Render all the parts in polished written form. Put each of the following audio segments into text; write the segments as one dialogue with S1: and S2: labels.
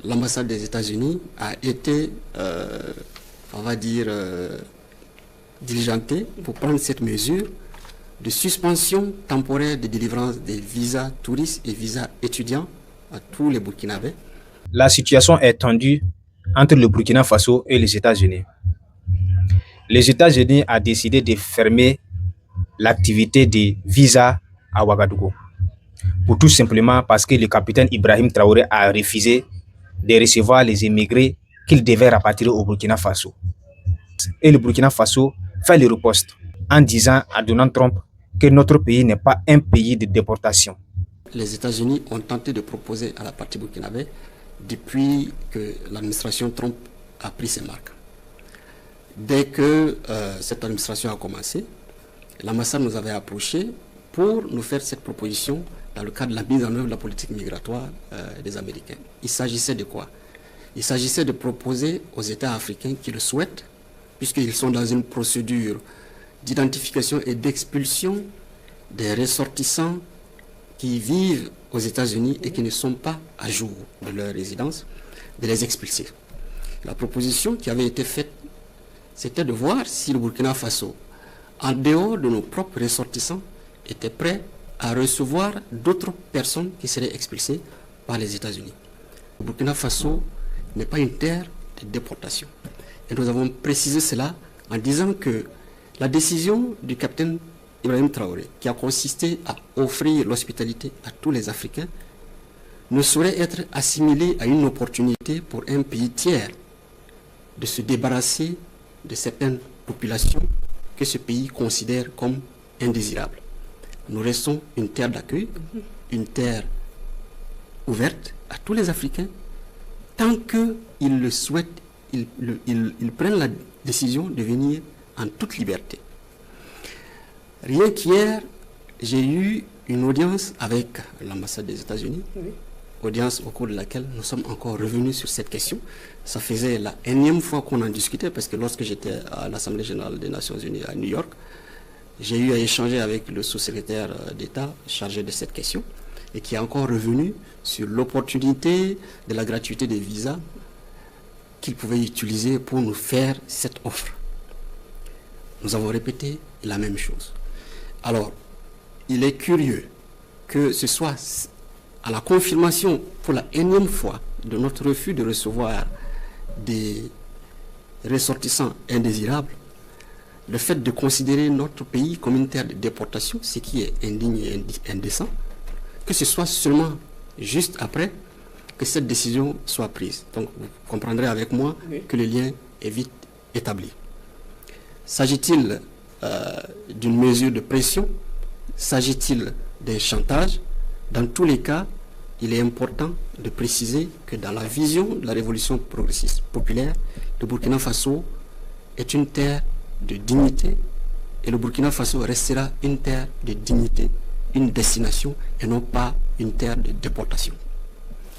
S1: l'ambassade des États-Unis a été, on va dire, diligentée pour prendre cette mesure de suspension temporaire de délivrance des visas touristes et visas étudiants à tous les Burkinabés.
S2: La situation est tendue entre le Burkina Faso et les États-Unis. Les États-Unis ont décidé de fermer l'activité des visas à Ouagadougou. Pour tout simplement parce que le capitaine Ibrahim Traoré a refusé de recevoir les immigrés qu'il devait rapatrier au Burkina Faso. Et le Burkina Faso fait le riposte en disant à Donald Trump que notre pays n'est pas un pays de déportation.
S1: Les États-Unis ont tenté de proposer à la partie burkinabé depuis que l'administration Trump a pris ses marques. Dès que cette administration a commencé, l'ambassade nous avait approchés pour nous faire cette proposition dans le cadre de la mise en œuvre de la politique migratoire des Américains. Il s'agissait de quoi? Il s'agissait de proposer aux États africains qui le souhaitent, puisqu'ils sont dans une procédure d'identification et d'expulsion des ressortissants qui vivent aux États-Unis et qui ne sont pas à jour de leur résidence, de les expulser. La proposition qui avait été faite, c'était de voir si le Burkina Faso, en dehors de nos propres ressortissants, était prêt à recevoir d'autres personnes qui seraient expulsées par les États-Unis. Le Burkina Faso n'est pas une terre de déportation. Et nous avons précisé cela en disant que la décision du capitaine Ibrahim Traoré, qui a consisté à offrir l'hospitalité à tous les Africains, ne saurait être assimilée à une opportunité pour un pays tiers de se débarrasser de certaines populations que ce pays considère comme indésirables. Nous restons une terre d'accueil, une terre ouverte à tous les Africains, tant qu'ils le souhaitent, ils prennent la décision de venir en toute liberté. Rien qu'hier, j'ai eu une audience avec l'ambassade des États-Unis, audience au cours de laquelle nous sommes encore revenus sur cette question. Ça faisait la énième fois qu'on en discutait, parce que lorsque j'étais à l'Assemblée générale des Nations unies à New York, j'ai eu à échanger avec le sous-secrétaire d'État chargé de cette question, et qui est encore revenu sur l'opportunité de la gratuité des visas qu'il pouvait utiliser pour nous faire cette offre. Nous avons répété la même chose. Alors, il est curieux que ce soit à la confirmation pour la énième fois de notre refus de recevoir des ressortissants indésirables, le fait de considérer notre pays comme une terre de déportation, ce qui est indigne et indécent, que ce soit seulement juste après que cette décision soit prise. Donc vous comprendrez avec moi que le lien est vite établi. S'agit-il d'une mesure de pression? S'agit-il d'un chantage? Dans tous les cas, il est important de préciser que dans la vision de la révolution progressiste populaire, le Burkina Faso est une terre de dignité et le Burkina Faso restera une terre de dignité, une destination et non pas une terre de déportation.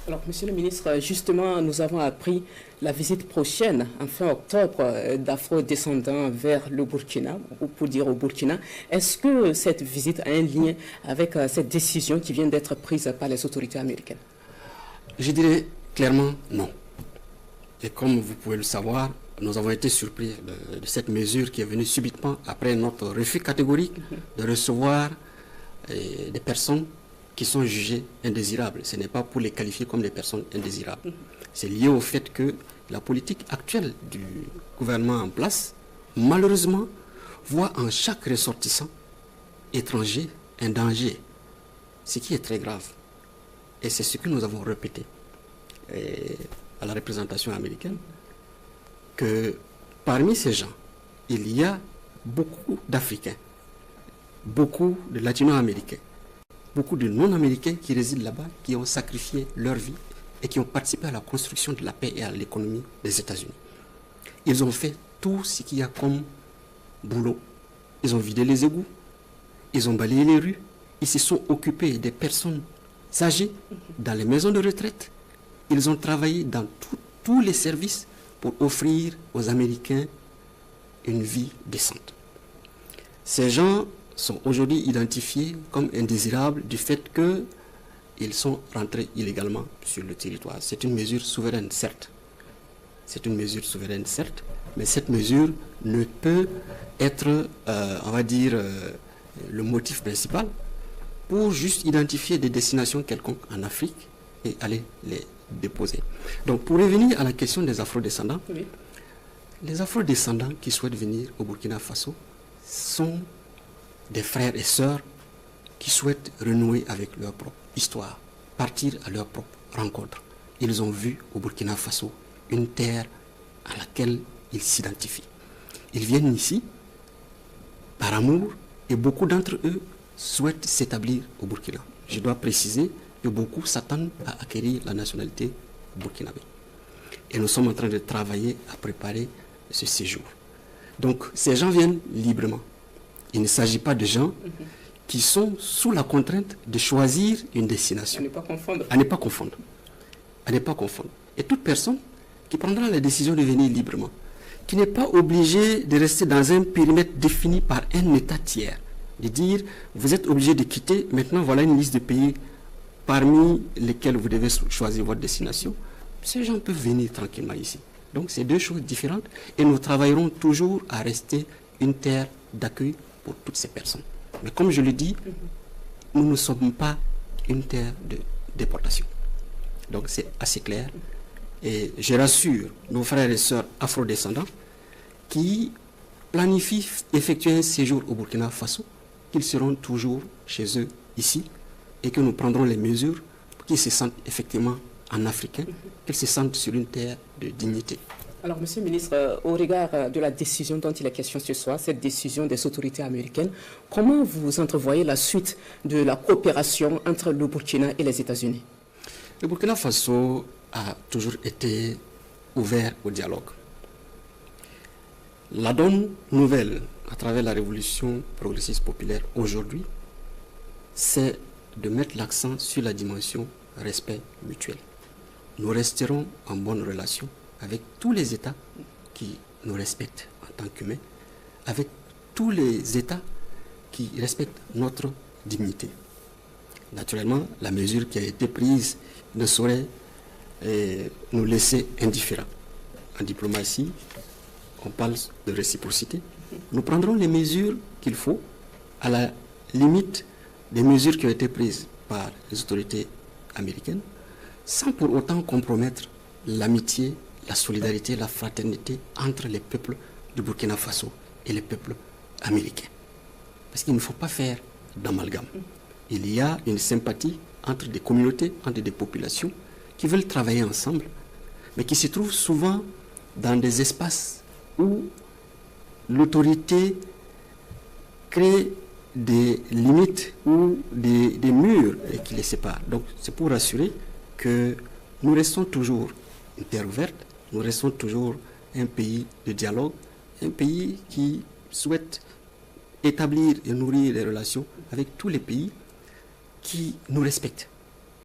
S3: Alors, Monsieur le ministre, justement, nous avons appris la visite prochaine, en fin octobre, d'afro-descendants vers le Burkina, ou pour dire au Burkina. Est-ce que cette visite a un lien avec cette décision qui vient d'être prise par les autorités américaines?
S1: Je dirais clairement non. Et comme vous pouvez le savoir, nous avons été surpris de cette mesure qui est venue subitement après notre refus catégorique de recevoir des personnes qui sont jugées indésirables. Ce n'est pas pour les qualifier comme des personnes indésirables. C'est lié au fait que la politique actuelle du gouvernement en place, malheureusement, voit en chaque ressortissant étranger un danger, ce qui est très grave. Et c'est ce que nous avons répété à la représentation américaine, que parmi ces gens, il y a beaucoup d'Africains, beaucoup de Latino-Américains, beaucoup de non-américains qui résident là-bas, qui ont sacrifié leur vie et qui ont participé à la construction de la paix et à l'économie des États-Unis. Ils ont fait tout ce qu'il y a comme boulot. Ils ont vidé les égouts, ils ont balayé les rues, ils se sont occupés des personnes âgées dans les maisons de retraite. Ils ont travaillé dans tous les services pour offrir aux Américains une vie décente. Ces gens sont aujourd'hui identifiés comme indésirables du fait que ils sont rentrés illégalement sur le territoire. C'est une mesure souveraine, certes. C'est une mesure souveraine, certes, mais cette mesure ne peut être, on va dire, le motif principal pour juste identifier des destinations quelconques en Afrique et aller les déposer. Donc, pour revenir à la question des afrodescendants,
S3: Oui.
S1: les afrodescendants qui souhaitent venir au Burkina Faso sont des frères et sœurs qui souhaitent renouer avec leur propre histoire, partir à leur propre rencontre. Ils ont vu au Burkina Faso une terre à laquelle ils s'identifient. Ils viennent ici par amour et beaucoup d'entre eux souhaitent s'établir au Burkina. Je dois préciser que beaucoup s'attendent à acquérir la nationalité burkinabé. Et nous sommes en train de travailler à préparer ce séjour. Donc ces gens viennent librement. Il ne s'agit pas de gens qui sont sous la contrainte de choisir une destination.
S3: À ne pas confondre.
S1: À ne pas confondre. À ne pas confondre. Et toute personne qui prendra la décision de venir librement, qui n'est pas obligée de rester dans un périmètre défini par un État tiers, de dire vous êtes obligé de quitter, maintenant voilà une liste de pays parmi lesquels vous devez choisir votre destination. Ces gens peuvent venir tranquillement ici. Donc c'est deux choses différentes et nous travaillerons toujours à rester une terre d'accueil pour toutes ces personnes. Mais comme je le dis, nous ne sommes pas une terre de déportation. Donc c'est assez clair. Et je rassure nos frères et sœurs afrodescendants qui planifient effectuer un séjour au Burkina Faso, qu'ils seront toujours chez eux ici et que nous prendrons les mesures pour qu'ils se sentent effectivement en africain, qu'ils se sentent sur une terre de dignité.
S3: Alors, Monsieur le ministre, au regard de la décision dont il est question ce soir, cette décision des autorités américaines, comment vous entrevoyez la suite de la coopération entre le Burkina et les États-Unis?
S1: Le Burkina Faso a toujours été ouvert au dialogue. La donne nouvelle à travers la révolution progressiste populaire aujourd'hui, c'est de mettre l'accent sur la dimension respect mutuel. Nous resterons en bonne relation avec tous les États qui nous respectent en tant qu'humains, avec tous les États qui respectent notre dignité. Naturellement, la mesure qui a été prise ne saurait nous laisser indifférents. En diplomatie, on parle de réciprocité. Nous prendrons les mesures qu'il faut, à la limite des mesures qui ont été prises par les autorités américaines, sans pour autant compromettre l'amitié, la solidarité, la fraternité entre les peuples du Burkina Faso et les peuples américains. Parce qu'il ne faut pas faire d'amalgame. Il y a une sympathie entre des communautés, entre des populations qui veulent travailler ensemble, mais qui se trouvent souvent dans des espaces où l'autorité crée des limites ou des murs qui les séparent. Donc c'est pour assurer que nous restons toujours une terre ouverte, nous restons toujours un pays de dialogue, un pays qui souhaite établir et nourrir des relations avec tous les pays qui nous respectent.